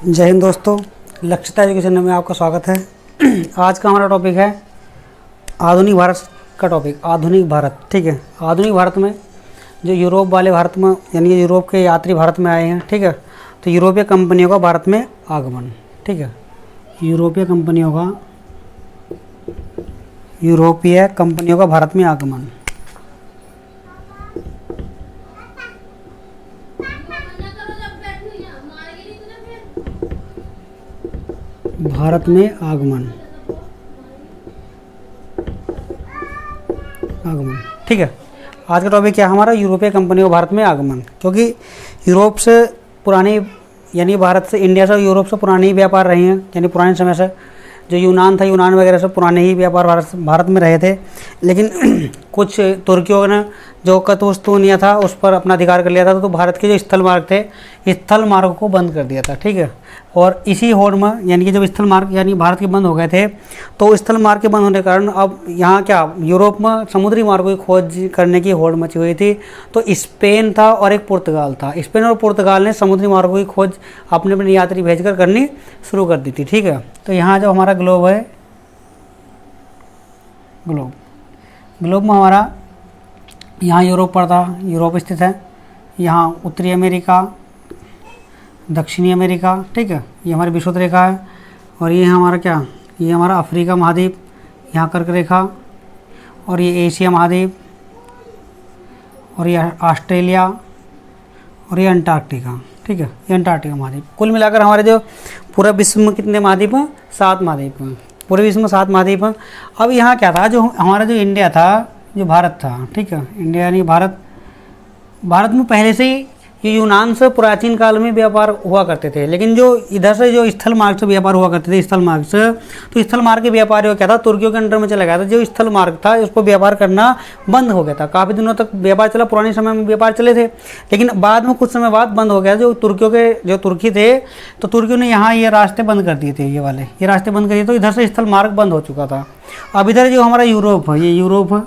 जय हिंद दोस्तों, लक्षिता एजुकेशन में आपका स्वागत है। आज का हमारा टॉपिक है आधुनिक भारत का टॉपिक, आधुनिक भारत। ठीक है, आधुनिक भारत में जो यूरोप वाले भारत में यानी कि यूरोप के यात्री भारत में आए हैं, ठीक है, तो यूरोपीय कंपनियों का भारत में आगमन। ठीक है, यूरोपीय कंपनियों का भारत में आगमन। भारत में आगमन। ठीक है, आज का टॉपिक क्या है हमारा? यूरोपीय कंपनियों का भारत में आगमन। क्योंकि यूरोप से पुरानी यानी भारत से, इंडिया से यूरोप से पुराने ही व्यापार रहे हैं, यानी पुराने समय से जो यूनान था, यूनान वगैरह से पुराने ही व्यापार भारत में रहे थे। लेकिन कुछ तुर्कियों ने जो कतुस्तूनिया था उस पर अपना अधिकार कर लिया था, तो भारत के जो स्थल मार्ग थे, स्थल मार्ग को बंद कर दिया था। ठीक है, और इसी होड़ में यानी कि जब स्थल मार्ग यानी भारत के बंद हो गए थे, तो स्थल मार्ग के बंद होने के कारण अब यहाँ क्या यूरोप में समुद्री मार्गों की खोज करने की होड़ मची हुई थी। तो स्पेन था और एक पुर्तगाल था। स्पेन और पुर्तगाल ने समुद्री मार्गों की खोज अपने अपने यात्री भेजकर करनी शुरू कर दी थी। ठीक है, तो यहाँ जो हमारा ग्लोब है, ग्लोब में हमारा यहाँ यूरोप पड़ता, यूरोप स्थित है। यहाँ उत्तरी अमेरिका, दक्षिणी अमेरिका, ठीक है, ये हमारी विषुवत रेखा है। और ये हमारा क्या, ये हमारा अफ्रीका महाद्वीप, यहाँ कर्क रेखा। और ये एशिया महाद्वीप, और ये ऑस्ट्रेलिया, और ये अंटार्कटिका। ठीक है, ये अंटार्कटिका महाद्वीप। कुल मिलाकर हमारे जो पूरा विश्व में कितने महाद्वीप हैं? 7 महाद्वीप हैं। पूरे विश्व में 7 महाद्वीप हैं। अब यहाँ क्या था, जो हमारा जो इंडिया था, जो भारत था, ठीक है, इंडिया यानी भारत में पहले से ही ये यूनान से प्राचीन काल में व्यापार हुआ करते थे। लेकिन जो इधर से जो स्थल मार्ग से व्यापार हुआ करते थे, स्थल मार्ग से, तो स्थल मार्ग के व्यापारियों क्या था, तुर्कियों के अंडर में चला गया था। जो स्थल मार्ग था उसको व्यापार करना बंद हो गया था। काफ़ी दिनों तक व्यापार चला, पुराने समय में व्यापार चले थे, लेकिन बाद में कुछ समय बाद बंद हो गया। जो तुर्की थे, तो तुर्कियों ने यहाँ ये रास्ते बंद कर दिए थे, ये रास्ते बंद कर दिए, तो इधर से स्थल मार्ग बंद हो चुका था। अब इधर जो हमारा यूरोप है, ये यूरोप है,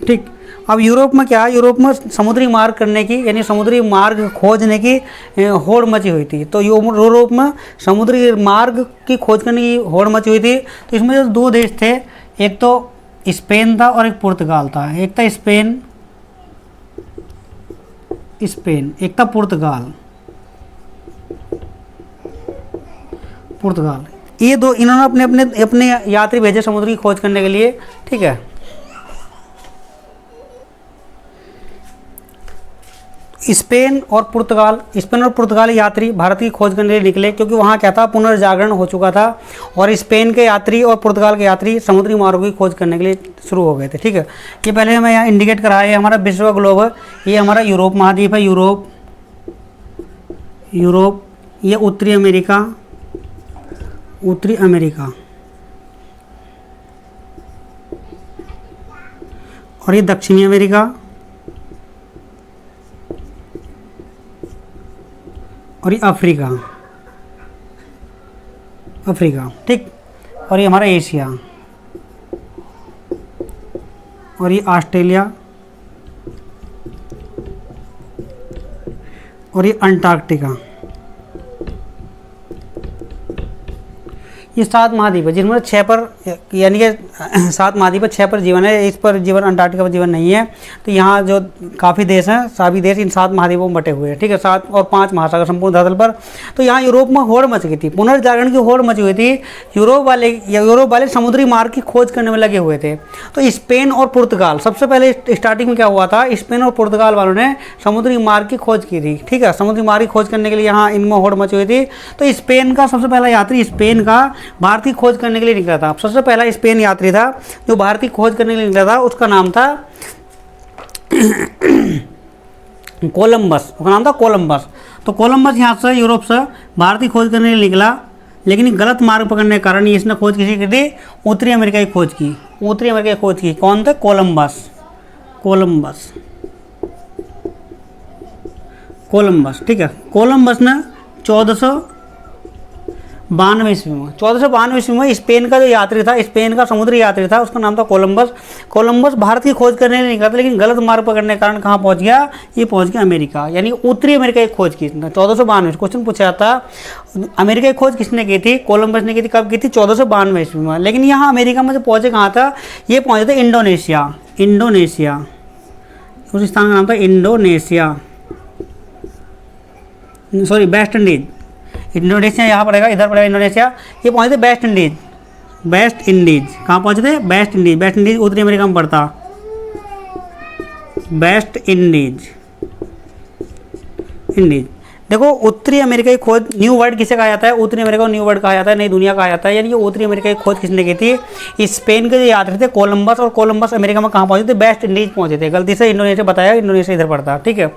ठीक। अब यूरोप में क्या, यूरोप में समुद्री मार्ग करने की यानी समुद्री मार्ग खोजने की होड़ मची हुई थी। तो यूरोप में समुद्री मार्ग की खोज करने की होड़ मची हुई थी। तो इसमें जो 2 देश थे, एक तो स्पेन था और एक पुर्तगाल था। एक था स्पेन, एक था पुर्तगाल। ये दो, इन्होंने अपने यात्री भेजे समुद्री की खोज करने के लिए। ठीक है, स्पेन और पुर्तगाल यात्री भारत की खोज करने के लिए निकले, क्योंकि वहाँ क्या था, पुनर्जागरण हो चुका था और स्पेन के यात्री और पुर्तगाल के यात्री समुद्री मार्गों की खोज करने के लिए शुरू हो गए थे। ठीक है, ये पहले हमें यहाँ इंडिकेट करा है, हमारा विश्व का ग्लोब है। ये हमारा यूरोप महाद्वीप है, यूरोप, ये उत्तरी अमेरिका, और ये दक्षिणी अमेरिका, और ये अफ्रीका, ठीक। और ये हमारा एशिया, और ये ऑस्ट्रेलिया, और ये अंटार्कटिका। ये 7 महाद्वीप है, जिनमें 6 पर यानी कि 7 महाद्वीप है, 6 पर जीवन है। इस पर जीवन, अंटार्कटिका पर जीवन नहीं है। तो यहाँ जो काफ़ी देश हैं, सभी देश इन 7 महाद्वीपों में बटे हुए हैं। ठीक है, 7 और 5 महासागर संपूर्ण धरातल पर। तो यहाँ यूरोप में होड़ मच गई थी, पुनर्जागरण की होड़ मची हुई थी। यूरोप वाले समुद्री मार्ग की खोज करने में लगे हुए थे। तो स्पेन और पुर्तगाल, सबसे पहले स्टार्टिंग में क्या हुआ था, स्पेन और पुर्तगाल वालों ने समुद्री मार्ग की खोज की थी। ठीक है, समुद्री मार्ग की खोज करने के लिए यहाँ इनमें होड़ मची हुई थी। तो स्पेन का सबसे पहला यात्री स्पेन का भारत की खोज करने के लिए निकला था। सबसे पहला स्पेन यात्री था जो भारत की खोज करने के लिए निकला था, उसका नाम था कोलंबस। तो कोलंबस यहाँ से यूरोप से भारत की खोज करने के लिए निकला, लेकिन गलत मार्ग पकड़ने के कारण इसने खोज किसी की थी, उत्तरी अमेरिका की खोज की। कौन थे? कोलंबस। ठीक है, कोलंबस ने 92 ईस्वी में, 1492 ईस्वी में स्पेन का जो यात्री था, स्पेन का समुद्री यात्री था, उसका नाम था कोलंबस। कोलंबस भारत की खोज करने नहीं निकला था, लेकिन गलत मार्ग पकड़ने के कारण कहाँ पहुंच गया, ये पहुंच गया अमेरिका, यानी उत्तरी अमेरिका की खोज की 1492। क्वेश्चन पूछा था अमेरिका की खोज किसने की थी, कोलंबस ने की थी। कब की थी, 1492 ईस्वी में। लेकिन यहाँ अमेरिका में जो पहुंचे कहाँ था, ये पहुंचे थे इंडोनेशिया। इंडोनेशिया उस स्थान का नाम था Indonesia, sorry West Indies. Indonesia यहाँ पड़ेगा, इधर पड़ेगा इंडोनेशिया। ये पहुंचे थे वेस्ट इंडीज। वेस्ट इंडीज कहाँ पहुंचे थे, वेस्ट इंडीज। वेस्ट इंडीज उत्तरी अमेरिका में पड़ता, वेस्ट इंडीज। इंडीज देखो, उत्तरी अमेरिका की खोज न्यू वर्ल्ड किसे कहा जाता है, उत्तरी अमेरिका को न्यू वर्ल्ड कहा जाता है, नई दुनिया कहा जाता है। यानी कि उत्तरी अमेरिका की खोज किसने की थी, स्पेन के जो यात्री थे कोलंबस। और कोलंबस अमेरिका में कहाँ पहुंचे थे, वेस्ट इंडीज पहुंचे थे। गलती से इंडोनेशिया बताया, इंडोनेशिया इधर पड़ता, ठीक है।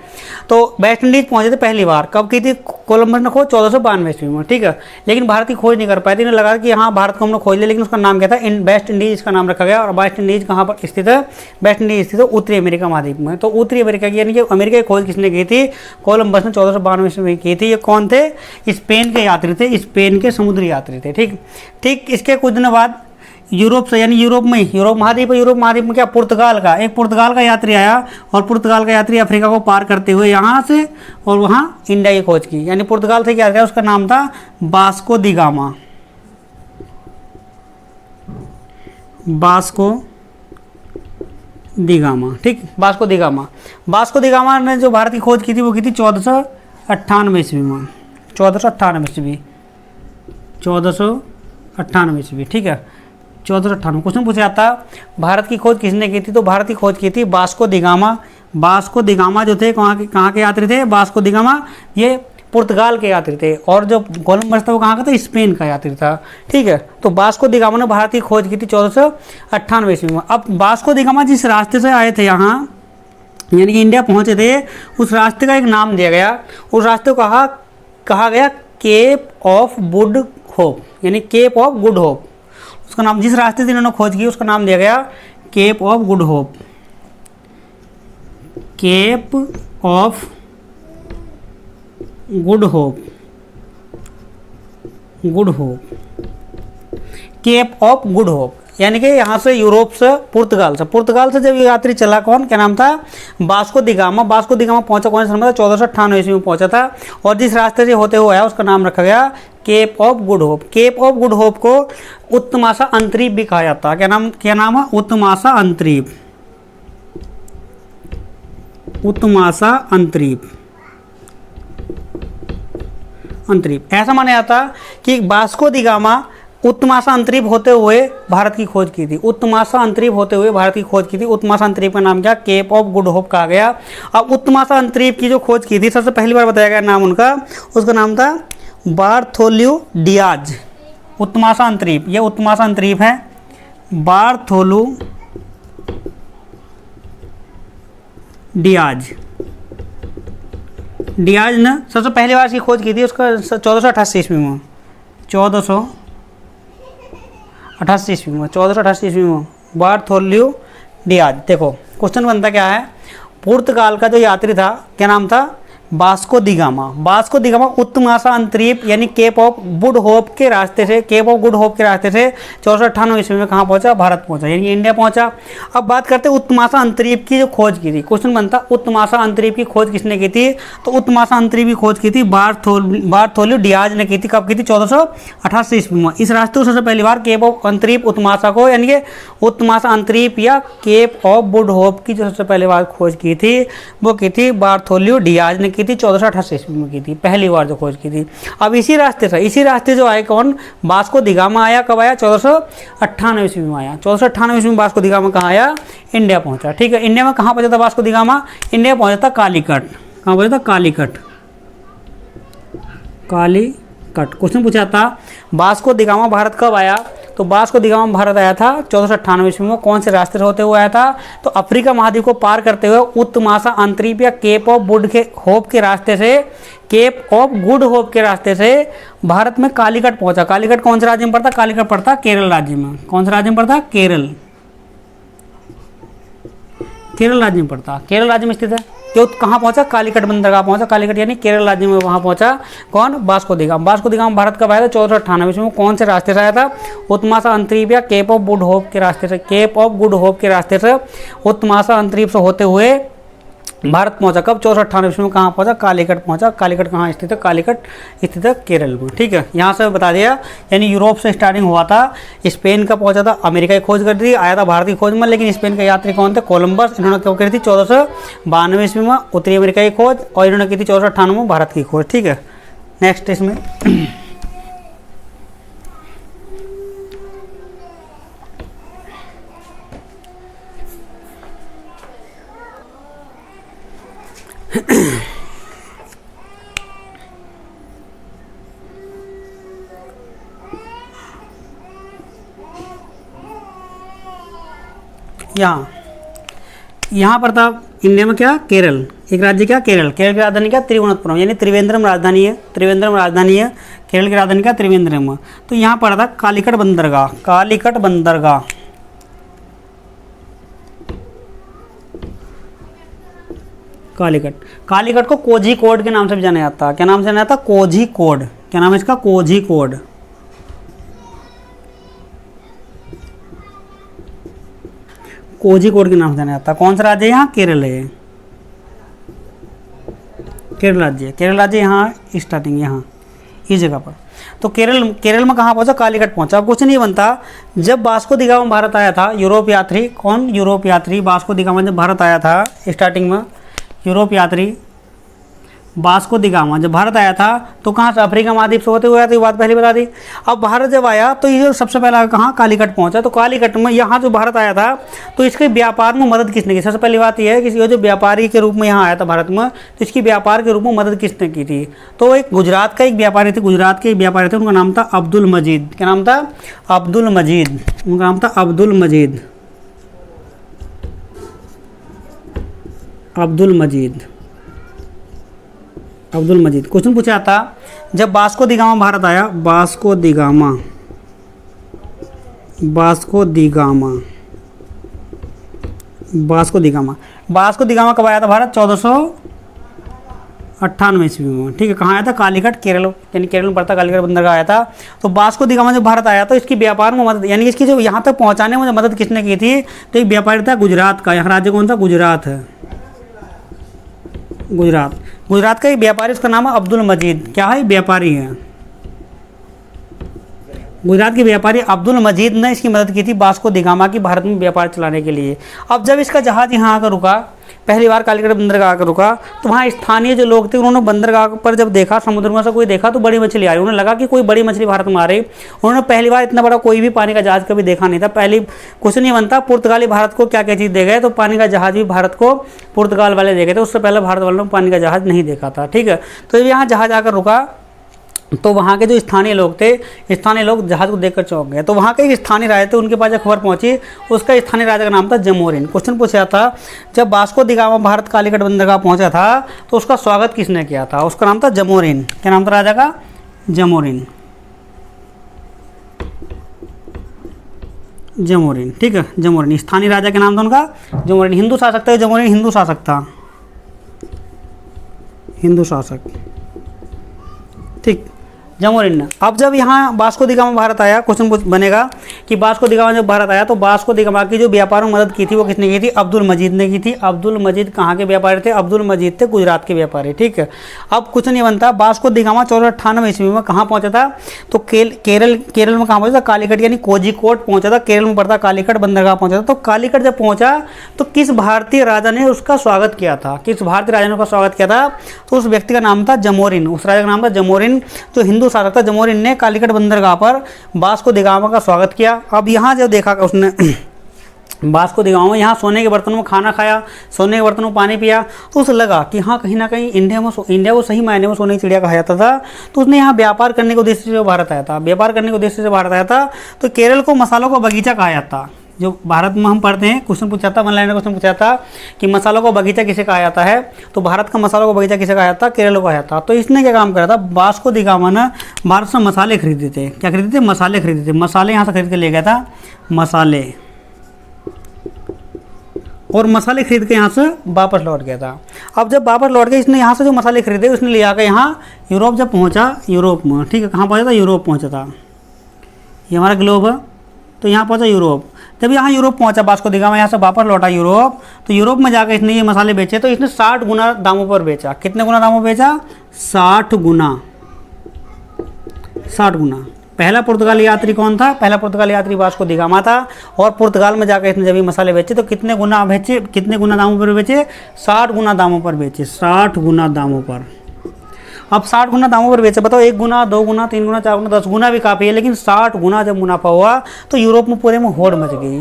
तो वेस्ट इंडीज पहुंचे थे पहली बार। कब की थी कोलंबस ने खोज, 1492 ईस्वी में, ठीक है। लेकिन भारत की खोज नहीं कर पाए थे, इन्हें लगा कि हाँ भारत को हमने खोज लिया, लेकिन उसका नाम क्या था, वेस्ट इंडीज का नाम रखा गया। और वेस्ट इंडीज कहाँ पर स्थित है, वेस्ट इंडीज स्थित है उत्तरी अमेरिका महाद्वीप में। तो उत्तरी अमेरिका की यानी कि अमेरिका की खोज किसने की थी, कोलंबस ने 1492 ईस्वी में की थी। ये कौन थे, स्पेन के यात्री थे, स्पेन के समुद्री यात्री थे, ठीक ठीक। इसके कुछ दिनों बाद यूरोप से, यानी यूरोप में, यूरोप महाद्वीप में क्या, पुर्तगाल का एक पुर्तगाल का यात्री आया। और पुर्तगाल का यात्री अफ्रीका को पार करते हुए यहाँ से और वहाँ इंडिया की खोज की। यानी पुर्तगाल से क्या गया, उसका नाम था वास्को दी गामा। वास्को दी गामा, ठीक, वास्को दी गामा। वास्को दी गामा ने जो भारत की खोज की थी वो की थी 1498 ईस्वी में, 1498 ईस्वी, 1498 ईस्वी, ठीक है। 1498 क्वेश्चन पूछा जाता भारत की खोज किसने की थी, तो भारत की खोज की थी वास्को दी गामा। वास्को दी गामा जो थे कहाँ के यात्री थे, वास्को दी गामा ये पुर्तगाल के यात्री थे। और जो कोलंबस था वो कहाँ का था, स्पेन का यात्री था, ठीक है। तो वास्को दी गामा ने भारत की खोज की थी 1498 ईस्वी में। अब वास्को दी गामा जिस रास्ते से आए थे यहाँ, यानी कि इंडिया पहुंचे थे, उस रास्ते का एक नाम दिया गया। उस रास्ते को कहा गया केप ऑफ गुड होप, यानी केप ऑफ गुड होप। उसका नाम, जिस रास्ते से इन्होंने खोज की उसका नाम दिया गया Cape of Good Hope. Cape of Good Hope, Good Hope, Cape of Good Hope. यानी कि यहाँ से यूरोप से, पुर्तगाल से जब यात्री चला, कौन, क्या नाम था, वास्को दी गामा। वास्को दी गामा पहुंचा कौन सा, 1498 ईस्वी में पहुंचा था। और जिस रास्ते से होते हुए आया उसका नाम रखा गया Cape of Good Hope. Cape of Good Hope को उत्तमासा अंतरीप भी कहा जाता है। क्या नाम है, उत्तमासा अंतरीप, उत्तमासा अंतरीप, अंतरीप। ऐसा माना जाता कि वास्को दी गामा उत्तमासा अंतरीप होते हुए भारत की खोज की थी, उत्तमासा अंतरीप होते हुए भारत की खोज की थी। उत्तमासा अंतरीप का नाम क्या, केप ऑफ गुड होप कहा गया। अब उत्तमासा अंतरीप की जो खोज की थी, सबसे पहली बार बताया गया नाम उनका, उसका नाम था बार्थोल्यू डियाज। उत्तमासा अंतरीप, ये उत्तमासा अंतरीप है, बार्थोल्यू डियाज। डियाज ने सबसे पहली बार इसकी खोज की थी उसका 1488 ईस्वी में, 1488 ईस्वी में, 1488 ईस्वी में बार्थोल्यू डियाज। देखो क्वेश्चन बनता क्या है, पुर्तगाल का जो यात्री था क्या नाम था, वास्को दी गामा। वास्को दी गामा उत्तमासा अंतरीप यानी केप ऑफ गुड होप के रास्ते से, केप ऑफ गुड होप के रास्ते से 1498 ईस्वी में कहाँ पहुंचा, भारत पहुंचा, यानी इंडिया पहुंचा। अब बात करते हैं उत्तमासा अंतरीप की जो खोज की थी। क्वेश्चन बनता उत्तमासा अंतरीप की खोज किसने की थी, तो उत्तमासा अंतरीप की खोज की थी बार्थोल्यू डियाज ने की थी। कब की थी, 1488 ईस्वी में। इस रास्ते को सबसे पहली बार केप ऑफ अंतरीप उत्तमासा को, यानी कि उत्तमासा अंतरीप या केप ऑफ गुड होप की जो सबसे पहली बार खोज की थी वो की थी बार्थोल्यू डियाज ने की थी, 1488 ईस्वी में की थी पहली बार जो खोज की थी। अब इसी रास्ते जो आए कौन, वास्को दी गामा आया। कब आया, 1498 ईस्वी में आया। 1498 ईस्वी में वास्को दी गामा कहाँ आया, इंडिया पहुंचा, ठीक है। इंडिया में कहाँ पहुंचा था वास्को दी गामा, इंडिया पहुंचा था कालीकट। कहाँ पहुंचा था, कालीकट, कालीकट। क्वेश्चन पूछा था वास्को दी गामा भारत कब आया, तो वास्को दी गामा भारत आया था 1498 ईस्वी में। कौन से रास्ते से होते हुए आया था, तो अफ्रीका महाद्वीप को पार करते हुए उत्तमासा अंतरीप या केप ऑफ गुड होप के रास्ते से, केप ऑफ गुड होप के रास्ते से भारत में कालीकट पहुंचा। कालीकट कौन से राज्य में पड़ता, कालीकट पड़ता केरल राज्य में। कौन से राज्य में पड़ता, केरल राज्य में पड़ता, केरल राज्य में स्थित है। क्यों कहाँ पहुंचा, कालीकट बंदरगाह पहुंचा। कालीकट यानी केरल राज्य में वहाँ पहुंचा कौन, वास्को दी गामा। वास्को दी गामा भारत कब आया था, 1498 में। कौन से रास्ते से आया था, उत्तमासा अंतरीप या केप ऑफ गुड होप के रास्ते से, केप ऑफ गुड होप के रास्ते से उत्तमासा अंतरीप से होते हुए भारत पहुंचा। कब, 1498 में। कहाँ पहुंचा, कालीकट पहुंचा। कालीकट कहाँ स्थित है, कालीकट स्थित है केरल में। ठीक है, यहाँ से बता दिया। यानी यूरोप से स्टार्टिंग हुआ था, स्पेन का पहुंचा था, अमेरिका की खोज कर दी, आया था भारत की खोज में। लेकिन स्पेन के यात्री कौन थे, कोलंबस। इन्होंने क्या करी थी, 1492 ईस्वी में उत्तरी अमेरिका की खोज, और इन्होंने की थी 1498 में भारत की खोज। ठीक है, नेक्स्ट इसमें यहाँ पर था इंडिया में क्या, केरल, एक राज्य क्या, केरल। केरल की राजधानी क्या, तिरुवनंतपुरम, यानी त्रिवेंद्रम राजधानी है। त्रिवेंद्रम राजधानी है केरल की, राजधानी क्या, त्रिवेंद्रम। तो यहाँ पर था कालीकट बंदरगाह। कालीकट बंदरगाह, कालीकट। कालीकट को कोझीकोड के नाम से भी जाना जाता है। क्या नाम से जाना जाता है, कोझीकोड। क्या नाम है इसका, कोझीकोड। कोझीकोड के नाम से जाना जाता है। कौन सा राज्य है यहाँ, केरल है, केरल राज्य। केरल राज्य यहाँ स्टार्टिंग, यहाँ इस जगह पर। तो केरल में कहाँ पहुँचा, कालीकट पहुँचा। अब कुछ नहीं बनता, जब वास्को दी गामा भारत आया था, यूरोप यात्री, कौन, यूरोप यात्री वास्को दी गामा जब भारत आया था स्टार्टिंग में, यूरोप यात्री वास्को दी गामा जब भारत आया था तो कहाँ से, अफ्रीका महाद्वीप से होते हुए आया था, ये बात पहले बता दी। अब भारत जब आया तो ये सबसे पहला कहाँ, कालीकट पहुंचा। तो कालीकट में यहाँ जो भारत आया था तो इसके व्यापार में मदद किसने की, सबसे पहली बात यह है कि ये जो व्यापारी के रूप में यहाँ आया था भारत में, तो इसकी व्यापार के रूप में मदद किसने की थी, तो एक गुजरात का एक व्यापारी थे, गुजरात के एक व्यापारी थे, उनका नाम था अब्दुल मजीद। क्या नाम था, अब्दुल मजीद। उनका नाम था अब्दुल मजीद, अब्दुल मजीद, अब्दुल मजीद। क्वेश्चन पूछा था, जब वास्को दी गामा भारत आया, वास्को दी गामा, वास्को दी गामा, वास्को दी गामा, वास्को दी गामा कब आया था भारत, 1498 ईस्वी में। ठीक है, कहाँ आया था, कालीकट, केरल, यानी केरल में पड़ता कालीकट बंदरगाह आया था। तो वास्को दी गामा जब भारत आया तो इसकी व्यापार में मदद, यानी इसकी जो यहाँ तक पहुँचाने में मदद किसने की थी, तो एक व्यापारी था गुजरात का। यहाँ राज्य कौन सा, गुजरात है, गुजरात। गुजरात का एक व्यापारी, उसका नाम है अब्दुल मजीद। क्या है, व्यापारी है, गुजरात के व्यापारी अब्दुल मजीद ने इसकी मदद की थी वास्को दी गामा की भारत में व्यापार चलाने के लिए। अब जब इसका जहाज यहाँ आकर रुका, पहली बार कालीकट बंदरगाह आकर रुका, तो वहाँ स्थानीय जो लोग थे उन्होंने बंदरगाह पर जब देखा, समुद्र में से कोई देखा तो बड़ी मछली आ रही, उन्हें लगा कि कोई बड़ी मछली भारत में आ रही। उन्होंने पहली बार इतना बड़ा कोई भी पानी का जहाज कभी देखा नहीं था। पहली कुछ नहीं बनता, पुर्तगाली भारत को क्या क्या चीज़ दे गए, तो पानी का जहाज भी भारत को पुर्तगाल वाले दे गए थे। उससे पहले भारत वालों ने पानी का जहाज नहीं देखा था। ठीक है, तो जब यहाँ जहाज आकर रुका तो वहाँ के जो स्थानीय लोग थे, स्थानीय लोग जहाज को देखकर चौंक गए। तो वहाँ के एक स्थानीय राजा थे, उनके पास जब खबर पहुँची, उसका स्थानीय राजा का नाम था जमोरिन। क्वेश्चन पूछा था, जब वास्को दी गामा भारत कालीकट बंदरगाह पहुँचा था तो उसका स्वागत किसने किया था, उसका नाम था जमोरिन। क्या नाम था राजा का, जमोरिन, जमोरिन। ठीक है, जमोरिन स्थानीय राजा के नाम था उनका जमोरिन। हिंदू शासक था जमोरिन, हिंदू शासक था, हिंदू शासक। ठीक, जमोरिन। अब जब यहाँ वास्को दी गामा भारत आया, क्वेश्चन बनेगा कि वास्को दी गामा जब भारत आया तो वास्को दी गामा की जो व्यापार में मदद की थी वो किसने की थी, अब्दुल मजीद ने की थी। अब्दुल मजीद कहाँ के व्यापारी थे, अब्दुल मजीद थे गुजरात के व्यापारी। ठीक है, अब कुछ नहीं बनता, वास्को दी गामा 1498 ईस्वी में कहाँ पहुँचा था, तो केरल में कहाँ पहुँचा था, कालीकट यानी कोझीकोड पहुँचा था। केरल में पड़ता कालीकट बंदरगाह पहुँचा था। तो कालीकट जब पहुँचा तो किस भारतीय राजा ने उसका स्वागत किया था, किस भारतीय राजा ने उसका स्वागत किया था, तो उस व्यक्ति का नाम था जमोरिन। उस राजा का नाम था जमोरिन, जो हिंदू शासक था। जमोरिन ने कालीकट बंदरगाह पर वास्को दी गामा का स्वागत किया। अब यहाँ जब देखा उसने वास्को दी गामा में, यहाँ सोने के बर्तनों में खाना खाया, सोने के बर्तनों में पानी पिया, तो उसे लगा कि हाँ कहीं ना कहीं इंडिया को सही मायने में सोने की चिड़िया कहा जाता था। तो उसने यहाँ व्यापार करने के उद्देश्य से भारत आया था, व्यापार करने के उद्देश्य से भारत आया था। तो केरल को मसालों का बगीचा कहा जाता, जो भारत में हम पढ़ते हैं, क्वेश्चन पूछा था, वन लाइनर क्वेश्चन पूछा था कि मसालों का बगीचा किसे कहा जाता है, तो भारत का मसालों का बगीचा किसे कहा जाता है, केरल को कहा जाता। तो इसने क्या काम करा था, वास्को दी गामा ने भारत से मसाले खरीदे थे। क्या खरीदे थे, मसाले खरीदे थे। मसाले यहाँ से खरीद के ले गया था, मसाले। और मसाले खरीद के यहाँ से वापस लौट गया था। अब जब वापस लौट गया, इसने यहाँ से जो मसाले खरीदे उसने ले आकर यहाँ यूरोप जब पहुँचा, यूरोप में, ठीक है, कहाँ पहुँचा था, यूरोप पहुँचा था। ये हमारा ग्लोब है, तो यहाँ पहुँचा यूरोप। जब यहाँ यूरोप पहुँचा वास्को द गामा, यहाँ से वापस लौटा यूरोप, तो यूरोप में जाकर इसने ये मसाले बेचे, तो इसने 60 गुना दामों पर बेचा। कितने गुना दामों पर बेचा? 60 गुना, 60 गुना। पहला पुर्तगाली यात्री कौन था? पहला पुर्तगाली यात्री वास्को द गामा था। और पुर्तगाल में जाकर इसने जब ये मसाले बेचे तो कितने गुना बेचे? कितने गुना दामों पर बेचे? 60 गुना दामों पर बेचे, 60 गुना दामों पर। अब 60 गुना दामों पर बेचे, बताओ 1 गुना, 2 गुना, 3 गुना, 4 गुना, 10 गुना भी काफ़ी है, लेकिन 60 गुना जब मुनाफा हुआ तो यूरोप में पूरे में होड़ मच गई।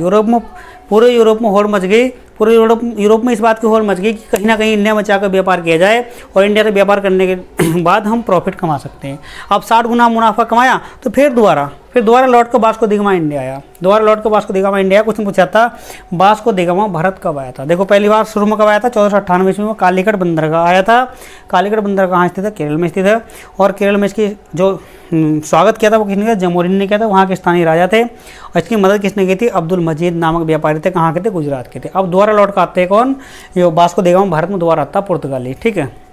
पूरे यूरोप में होड़ मच गई। पूरे यूरोप में इस बात की होड़ मच गई कि कहीं ना कहीं इंडिया में जाकर व्यापार किया जाए और इंडिया से व्यापार करने के बाद हम प्रॉफिट कमा सकते हैं। अब 60 गुना मुनाफा कमाया तो फिर दोबारा लौट कर वास्को द गामा इंडिया आया। दोबारा लौट कर वास्को द गामा इंडिया। कुछ पूछा था वास्को द गामा भारत कब आया था? देखो पहली बार शुरू में कब आया था? 1498 ईस्वी में कालीकट बंदरगाह आया था। कालीकट बंदरगाह कहाँ स्थित है? केरल में स्थित है। और केरल में इसकी जो स्वागत किया था वो किसने किया? जमोरिन ने किया था। वहाँ के स्थानीय राजा थे और इसकी मदद किसने की थी? अब्दुल मजीद नामक व्यापारी थे। कहाँ के थे? गुजरात के थे। अब दोबारा लौट कर आते हैं कौन? ये वास्को द गामा भारत में दोबारा आता पुर्तगाली, ठीक है।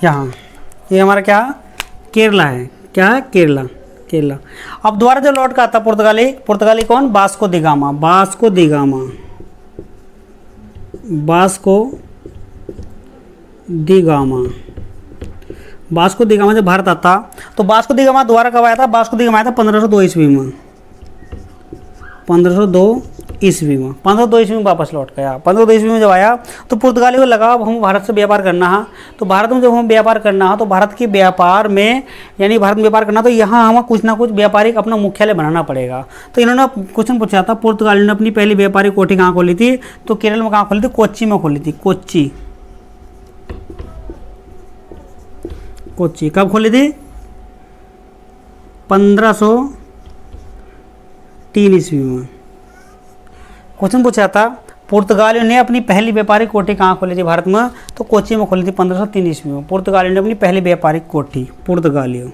यहाँ ये हमारा क्या? केरला है। क्या है? केरला। अब दोबारा जो लौट का आता पुर्तगाली कौन? Vasco the gamma. Vasco the gamma जब भारत आता तो वास्को द गामा दोबारा कब आया था? वास्को द गामा आया था 1502 ईस्वी में। 1502 ईस्वी में वापस लौट गया। 1502 ईस्वी में जब आया तो पुर्तगाली को लगा अब हम भारत से व्यापार करना है। तो भारत में जब हम व्यापार करना है तो भारत के व्यापार में, यानी भारत में व्यापार करना, तो यहाँ हमें कुछ ना कुछ व्यापारिक अपना मुख्यालय बनाना पड़ेगा। तो इन्होंने क्वेश्चन पूछा था पुर्तगाली ने अपनी पहली व्यापारिक कोठी कहाँ खोली थी? तो केरल में कहाँ खोली थी? कोच्चि में खोली थी। कोच्चि कब खोली थी? 1503 ईस्वी में। क्वेश्चन पूछा था पुर्तगालियों ने अपनी पहली व्यापारिक कोठी कहाँ खोली थी भारत में? तो कोच्चि में खोली थी 1503 ईस्वी में। पुर्तगालियों ने अपनी पहली व्यापारिक कोठी, पुर्तगालियों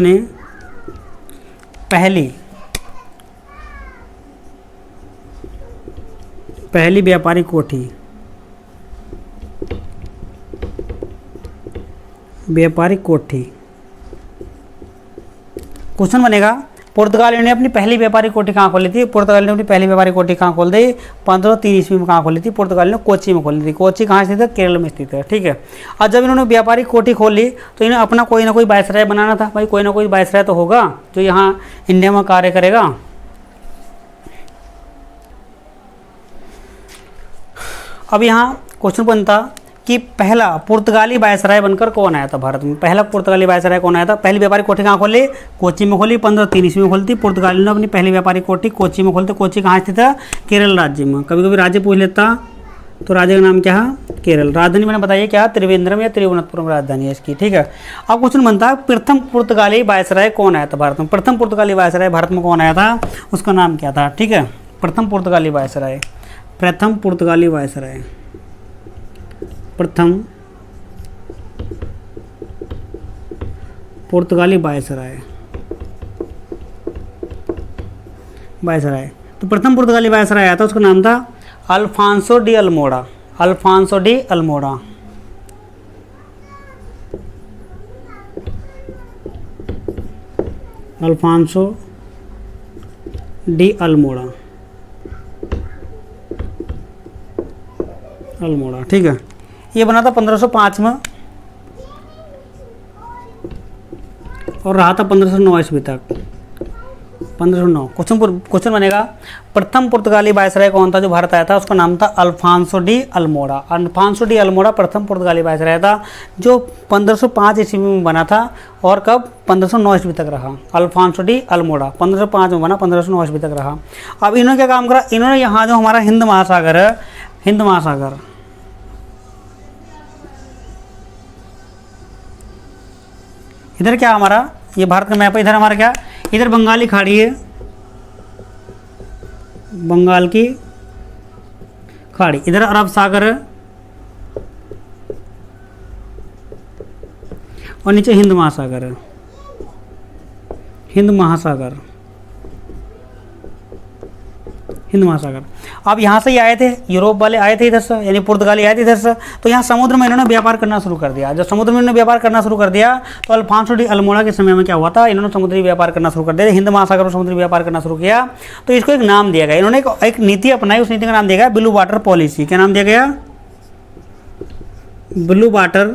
ने पहली व्यापारिक कोठी, क्वेश्चन बनेगा पुर्तगालियों ने अपनी पहली व्यापारिक कोठी कहाँ खोली थी? पुर्तगालियों ने अपनी पहली व्यापारिक कोठी कहाँ खोल दी? 1503 ईस्वी में। कहाँ खोली थी? पुर्तगालियों ने कोच्चि में खोली थी। कोच्चि कहाँ स्थित है? केरल में स्थित है, ठीक है। और जब इन्होंने व्यापारिक कोठी खोली तो इन्हें अपना कोई ना कोई वायसराय बनाना था। भाई कोई ना कोई वायसराय तो होगा जो यहाँ इंडिया में कार्य करेगा। अब यहाँ क्वेश्चन बनता कि पहला पुर्तगाली वायसराय बनकर कौन आया था भारत में? पहला पुर्तगाली वायसराय कौन आया था? पहली व्यापारिक कोठी कहाँ खोली? कोच्चि में खोली। 1503 ईस्वी में खोली थी। पुर्तगालियों ने अपनी पहली व्यापारिक कोठी कोच्चि में खोली थी। कोच्चि कहाँ स्थित है? केरल राज्य में। कभी कभी राज्य पूछ लेता तो राज्य का नाम क्या है? केरल। राजधानी मैंने बताइए क्या? त्रिवेंद्रम या त्रिभुवनपुरम राजधानी है इसकी, ठीक है। अब क्वेश्चन बनता है प्रथम पुर्तगाली वायसराय कौन आया था भारत में? प्रथम पुर्तगाली वायसराय भारत में कौन आया था? उसका नाम क्या था, ठीक है। प्रथम पुर्तगाली वायसराय, प्रथम पुर्तगाली वायसराय तो प्रथम पुर्तगाली वायसराय आया था, उसका नाम था Alfonso de Almeida. Alfonso de Almeida. Alfonso de Almeida, Almeida, ठीक है। ये बना था 1505 में और रहा था 1509 ईस्वी तक। 1509। क्वेश्चन बनेगा प्रथम पुर्तगाली वायसराय कौन था जो भारत आया था? उसका नाम था Alfonso de Almeida. Alfonso de Almeida प्रथम पुर्तगाली वायसराय था जो 1505 ईस्वी में बना था और कब? 1509 ईस्वी तक रहा। अल्फांसो डी अल्मोड़ा 1505 में बना, 1509 ईस्वी तक रहा। अब इन्होंने क्या काम करा? इन्होंने यहाँ जो हमारा हिंद महासागर है, हिंद इधर क्या हमारा, ये भारत का मैप है, इधर हमारा क्या, इधर बंगाली खाड़ी है, बंगाल की खाड़ी, इधर अरब सागर है और नीचे हिंद महासागर है, हिंद महासागर, हिंद महासागर। अब यहाँ से ही आए थे, यूरोप वाले आए थे इधर से, यानी पुर्तगाली आए थे इधर से, तो यहाँ समुद्र में इन्होंने व्यापार करना शुरू कर दिया। जब समुद्र में इन्होंने व्यापार करना शुरू कर दिया तो अल्फांसो डी अल्मोड़ा के समय में क्या हुआ था, इन्होंने समुद्री व्यापार करना शुरू कर दिया, हिंद महासागर में समुद्री व्यापार करना शुरू किया। तो इसको एक नाम दिया गया, इन्होंने एक नीति अपनाई, उस नीति का नाम दिया गया ब्लू वाटर पॉलिसी। क्या नाम दिया गया, ब्लू वाटर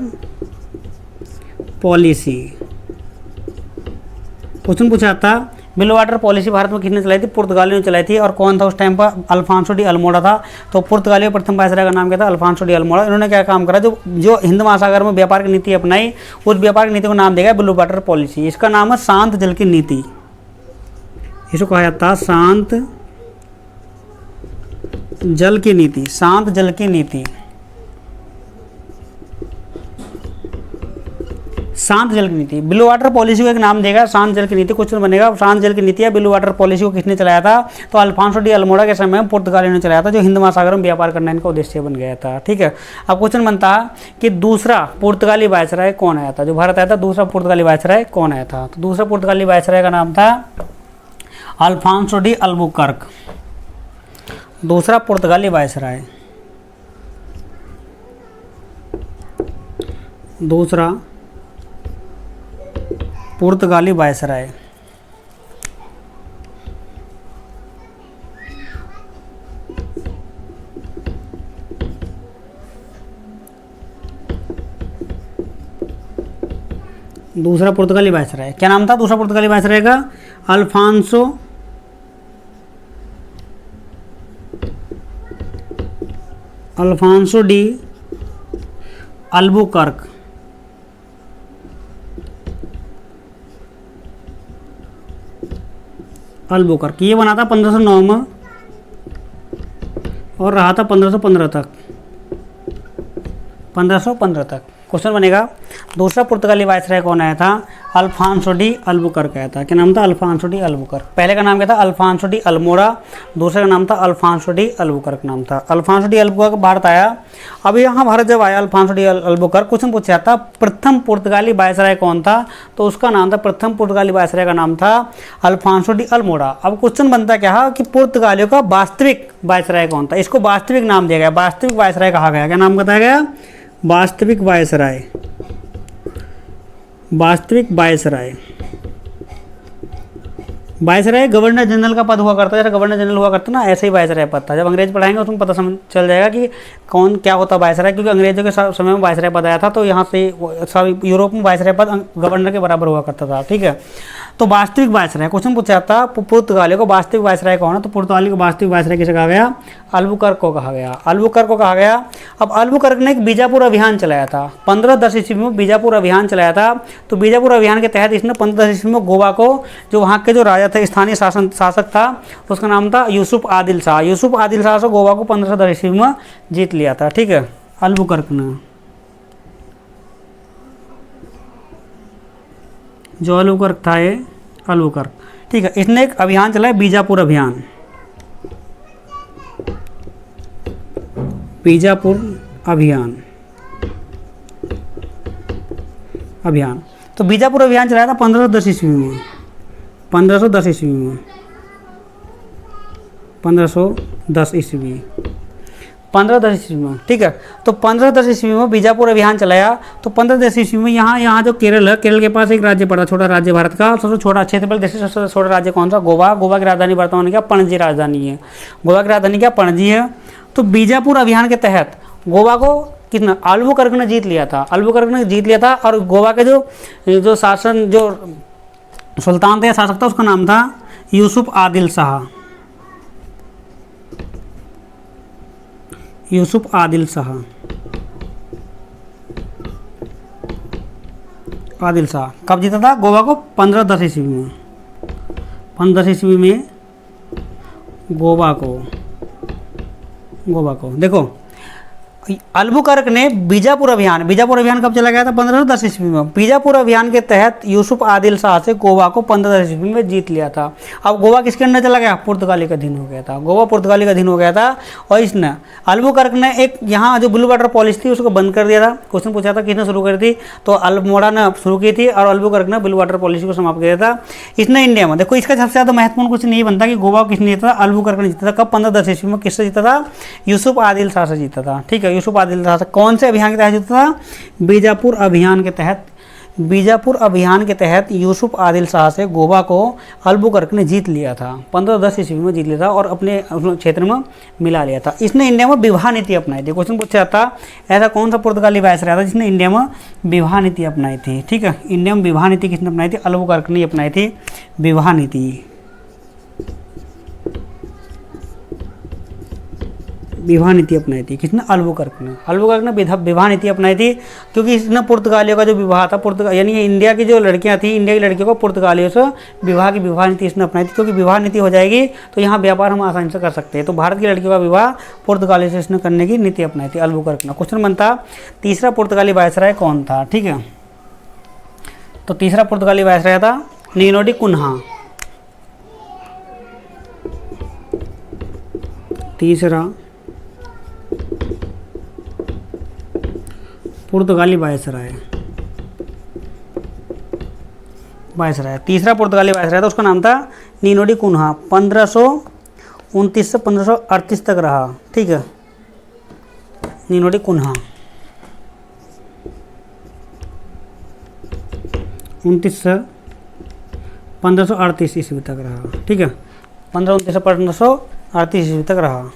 पॉलिसी। क्वेश्चन पूछा था, ब्लू वाटर पॉलिसी भारत में किसने चलाई थी, पुर्तगालियों ने चलाई थी। और कौन था उस टाइम पर, अल्फांसो डी अल्मोड़ा था। तो पुर्तगालियों प्रथम वायसराय का नाम क्या था, अल्फांसो डी अल्मोड़ा। इन्होंने क्या काम करा, जो हिंद महासागर में व्यापार की नीति अपनाई, उस व्यापार की नीति को नाम दिया गया ब्लू वाटर पॉलिसी। इसका नाम है शांत जल की नीति, इसको कहा जाता है शांत जल की नीति, शांत जल की नीति, शांत जल की नीति। ब्लू वाटर पॉलिसी को एक नाम देगा शांत जल की नीति। क्वेश्चन बनेगा शांत जल की नीति या ब्लू वाटर पॉलिसी को किसने चलाया था, तो अल्फांसो डी अल्मोड़ा के समय में पुर्तगालियों ने चलाया था, जो हिंद महासागर में व्यापार करना इनका उद्देश्य बन गया था। ठीक है, अब क्वेश्चन बनता कि दूसरा पुर्तगाली वायसराय कौन आया था, जो भारत आया था दूसरा पुर्तगाली वायसराय कौन आया था। तो दूसरा पुर्तगाली वायसराय का नाम था अल्फांसो डी अल्बुकर्क। दूसरा पुर्तगाली वायसराय, दूसरा पुर्तगाली वायसराय, दूसरा पुर्तगाली वायसराय क्या नाम था, दूसरा पुर्तगाली वायसराय का अल्फांसो डी अल्बुकर्क। अल्बुकर्क ये बना था 1509 में और रहा था 1515 तक, 1515 तक। क्वेश्चन बनेगा दूसरा पुर्तगाली वायसराय कौन आया था, अल्फांसो डी अल्बुकर्क आया था। क्या नाम था, अल्फांसो डी अल्बुकर्क। पहले का नाम क्या था, अल्फांसो डी अल्मोड़ा, दूसरे का नाम था अल्फांसो डी अल्बुकर्क नाम था। अल्फांसो डी अल्बुकर्क भारत आया। अब यहाँ भारत जब आया अल्फांसो डी अल्बुकर्क, क्वेश्चन पूछा था प्रथम पुर्तगाली वायसराय कौन था, तो उसका नाम था, प्रथम पुर्तगाली वायसराय का नाम था अल्फांसो डी अल्मोड़ा। अब क्वेश्चन बनता क्या है कि पुर्तगालियों का वास्तविक वायसराय कौन था, इसको वास्तविक नाम दिया गया, वास्तविक वायसराय कहा गया। क्या नाम बताया गया, वास्तविक वायसराय, वास्तविक वायसराय। वायसराय गवर्नर जनरल का पद हुआ करता है, जैसे गवर्नर जनरल हुआ करता ना, ऐसे ही वायसराय पद था। जब अंग्रेज पढ़ाएंगे उसमें पता चल जाएगा कि कौन क्या होता वायसराय, क्योंकि अंग्रेजों के समय में वायसराय पद आया था, तो यहाँ से सब यूरोप में वायसराय पद गवर्नर के बराबर हुआ करता था। ठीक है, तो वास्तविक वायसराय क्वेश्चन पूछा था पुर्तगालियों को वास्तविक वायसराय कौन है, तो पुर्तगाली को वास्तविक वायसराय किसे कहा गया, अल्बुकर्क को कहा गया, अल्बुकर्क को कहा गया। अब अल्बुकर्क ने एक बीजापुर अभियान चलाया था, 1510 ईस्वी में बीजापुर अभियान चलाया था। तो बीजापुर अभियान के तहत इसने 1510 ईस्वी में गोवा को, जो वहाँ के जो राजा थे, स्थानीय शासक था, उसका नाम था यूसुफ आदिल शाह। यूसुफ आदिल शाह से गोवा को 1510 ईस्वी में जीत लिया था। ठीक है, अल्बुकर्क ने, जो अल्बुकर्क था ये अल्बुकर्क। ठीक है, इसने एक अभियान चलाया बीजापुर अभियान, बीजापुर अभियान, तो बीजापुर अभियान चलाया था 1510 ईस्वी में, 1510 ईस्वी में, 1510 ईस्वी, 1510 ईस्वी में। ठीक है, तो 1510 ईस्वी में बीजापुर अभियान चलाया। तो 1510 ईस्वी में यहाँ जो केरल है, केरल के पास एक राज्य पड़ा, छोटा राज्य भारत का, सबसे छोटा क्षेत्रफल देश से सबसे छोटा राज्य कौन सा, गोवा। गोवा की राजधानी वर्तमान क्या, पणजी राजधानी है, गोवा की राजधानी क्या, पणजी है। तो बीजापुर अभियान के तहत गोवा को कितना, अल्बुकर्क ने जीत लिया था, अल्बुकर्क ने जीत लिया था। और गोवा के जो शासन, जो सुल्तान थे, शासक था, उसका नाम था यूसुफ आदिल शाह, यूसुफ आदिल शाह, आदिल शाह। कब जीता था गोवा को, 1510 ईस्वी में, 1510 ईस्वी में गोवा को देखो अल्बुकर्क ने बीजापुर अभियान कब चला गया था? 1510 ईस्वी में। बीजापुर अभियान के तहत यूसुफ आदिल शाह से गोवा को 1510 ईस्वी में जीत लिया था। अब गोवा किसके अंदर चला गया? पुर्तगाली का अधीन हो गया था। गोवा पुर्तगाली का अधीन हो गया था। और इसने अल्बुकर्क ने एक यहाँ जो ब्लू वाटर पॉलिसी थी उसको बंद कर दिया था। क्वेश्चन पूछा था किसने शुरू करी थी, तो अल्मोड़ा ने शुरू की थी और अल्बुकर्क ने ब्लू वाटर पॉलिसी को समाप्त किया था। इसने इंडिया में, देखो इसका सबसे ज़्यादा महत्वपूर्ण क्वेश्चन नहीं बनता कि गोवा किसने जीता था? अल्बुकर्क ने जीता था। कब? 1510 ईस्वी में। किससे जीता था? यूसुफ आदिल शाह से जीता था। ठीक है, यूसुफ आदिल शाह से। कौन से अभियान के तहत जीता था? बीजापुर अभियान के तहत। बीजापुर अभियान के तहत यूसुफ आदिल शाह से गोवा को अल्बुकर्क ने जीत लिया था। 1510 ईस्वी में जीत लिया था और अपने क्षेत्र में मिला लिया था। इसने इंडिया में विवाह नीति अपनाई थी। क्वेश्चन पूछा था ऐसा कौन सा पुर्तगाली वायसराय था जिसने इंडिया में विवाह नीति अपनाई थी? ठीक है, इंडिया में विवाह नीति किसने अपनाई थी? अल्बुकर्क ने अपनाई थी विवाह नीति। विवाह नीति अपनाई थी किसने? अल्बुकर्क ने। अल्बुकर्क ने विवाह नीति अपनाई थी क्योंकि इसने पुर्तगालियों का जो विवाह था, यानी इंडिया की जो लड़कियां थी, इंडिया की लड़कियों को पुर्तगालियों से विवाह की विवाह नीति इसने अपनाई थी। क्योंकि विवाह नीति हो जाएगी तो यहाँ व्यापार हम आसानी से कर सकते हैं। तो भारत की लड़कियों का विवाह पुर्तगाली से इसने करने की नीति अपनाई थी अल्बुकर्क ने। क्वेश्चन बनता तीसरा पुर्तगाली वायसराय कौन था? ठीक है, तो तीसरा पुर्तगाली वायसराय था नीनो डी कुन्हा। तीसरा पुर्तगाली वायसराय, तीसरा पुर्तगाली वायसराय था, उसका नाम था नीनो डी कुन्हा। 1529 से 1538 तक रहा। ठीक है, नीनो डी कुन्हा 29 से 1538 ईस्वी तक रहा। ठीक है, 1529 से 1538 ईस्वी तक रहा।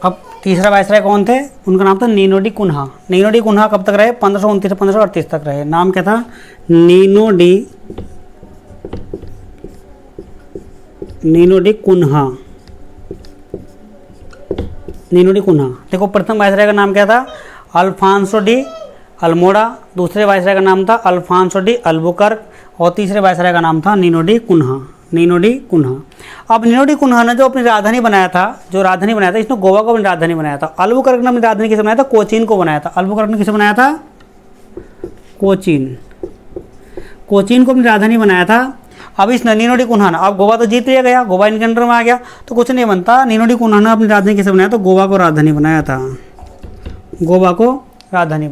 अब तीसरा वायसराय कौन थे? उनका नाम था Nuno da Cunha. Nuno da Cunha कब तक रहे? 1529 से 1538 तक रहे। नाम क्या था? Nuno da Cunha. देखो प्रथम वायसराय का नाम क्या था? Alfonso de Almeida. दूसरे वायसराय का नाम था अल्फांसो डी अल्बुकर्क और तीसरे वायसराय का नाम था नीनो डी कुन्हा। अब नीनो डी कुन्हा ने जो अपनी राजधानी बनाया था, इसने गोवा को अपनी राजधानी बनाया था। अल्बुकर्क ने अपनी राजधानी किसे बनाया था? कोचीन को बनाया था। अल्बुकर्क ने किसे बनाया था? कोचीन को अपनी राजधानी बनाया था। अब इस नीनो डी कुन्हा ने, अब गोवा तो जीत लिया गया, गोवा इनके अंडर में आ गया तो कुछ नहीं बनता। नीनो डी कुन्हा ने अपनी राजधानी किसे बनाया? तो गोवा को राजधानी बनाया था। गोवा को राजधानी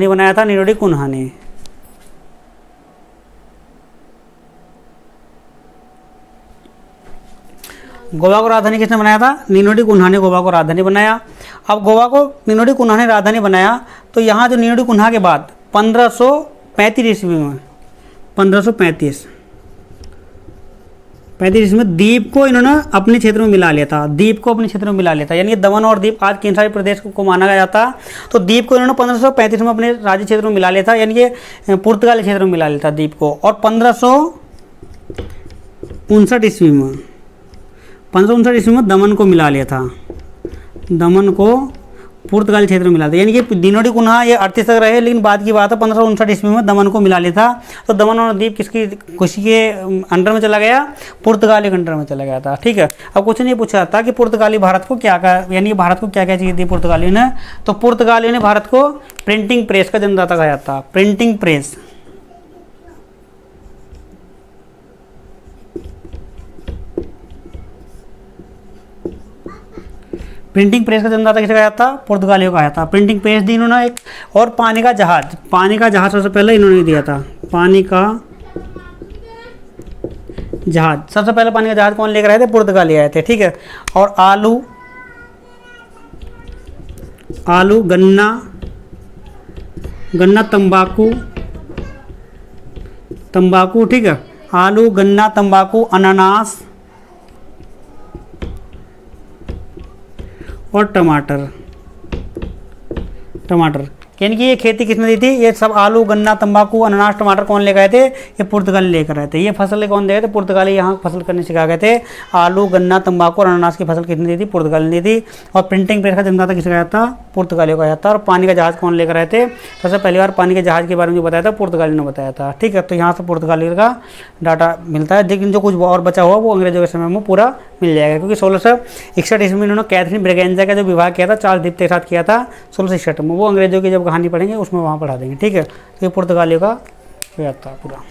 बनाया था नीनो डी कुन्हा ने। गोवा को राजधानी किसने बनाया था? नीनो डी कुन्हा ने गोवा को राजधानी बनाया। अब गोवा को नीनो डी कुन्हा ने राजधानी बनाया तो यहाँ जो नीनो डी कुन्हा के बाद 1535 ईस्वी में 1535 ईस्वी में द्वीप को इन्होंने अपने क्षेत्र में मिला लिया था। यानी दमन और दीप आज केंद्र शासित प्रदेश को माना गया जाता। तो द्वीप को इन्होंने 1535 में अपने राज्य क्षेत्र में मिला लिया था, यानी कि पुर्तगाली क्षेत्र में मिला लिया था द्वीप को। और 1559 ईस्वी में दमन को मिला लिया था। दमन को पुर्तगाली क्षेत्र में मिला था। यानी कि नीनो डी कुन्हा ये 38 तक रहे, लेकिन बाद की बात है 1559 ईस्वी में दमन को मिला लिया था। तो दमन और द्वीप किसकी के अंडर में चला गया? पुर्तगाली के अंडर में चला गया था। ठीक है, अब क्वेश्चन ये पूछा था कि पुर्तगाली भारत को क्या क्या चीज़ दी पुर्तगाली ने? तो पुर्तगाली ने भारत को प्रिंटिंग प्रेस का जन्मदाता कहा जाता। प्रिंटिंग प्रेस का जन्मदाता किसे कहा जाता? पुर्तगालियों को कहा जाता। प्रिंटिंग प्रेस दी इन्होंने एक। और पानी का जहाज सबसे पहले इन्होंने दिया था। पानी का जहाज सबसे पहले पानी का जहाज कौन लेकर आए थे? पुर्तगाली आए थे। ठीक है, और आलू गन्ना तंबाकू। ठीक है, आलू गन्ना तंबाकू अनानास और टमाटर। यानी कि ये खेती किसने दी थी? ये सब आलू गन्ना तंबाकू अनानास टमाटर कौन लेकर आए थे? ये पुर्तगाली लेकर आए थे। ये फसल कौन दे गए थे? पुर्तगाली यहाँ फसल करने सिखा गए थे। आलू गन्ना तंबाकू और अनानास की फसल किसने दी थी? पुर्तगाली ने दी थी। और प्रिंटिंग प्रेस का जन्मदाता किसे कहा जाता? पुर्तगालियों का था। और पानी का जहाज़ कौन लेकर आए थे? सबसे पहली बार पानी के जहाज़ के बारे में जो बताया था पुर्तगालियों ने बताया था। ठीक है, तो यहाँ से पुर्तगालियों का डाटा मिलता है, लेकिन जो कुछ और बचा हुआ वो अंग्रेजों के समय में पूरा मिल जाएगा, क्योंकि 1661 ईस्वी में इन्होंने कैथरीन ब्रेगेंजा का जो विवाह किया था चार्ल्स द्वितीय के साथ किया था 1661 में, वो अंग्रेजों की जब कहानी पढ़ेंगे उसमें वहाँ पढ़ा देंगे। ठीक है, तो ये पुर्तगालियों का था पूरा।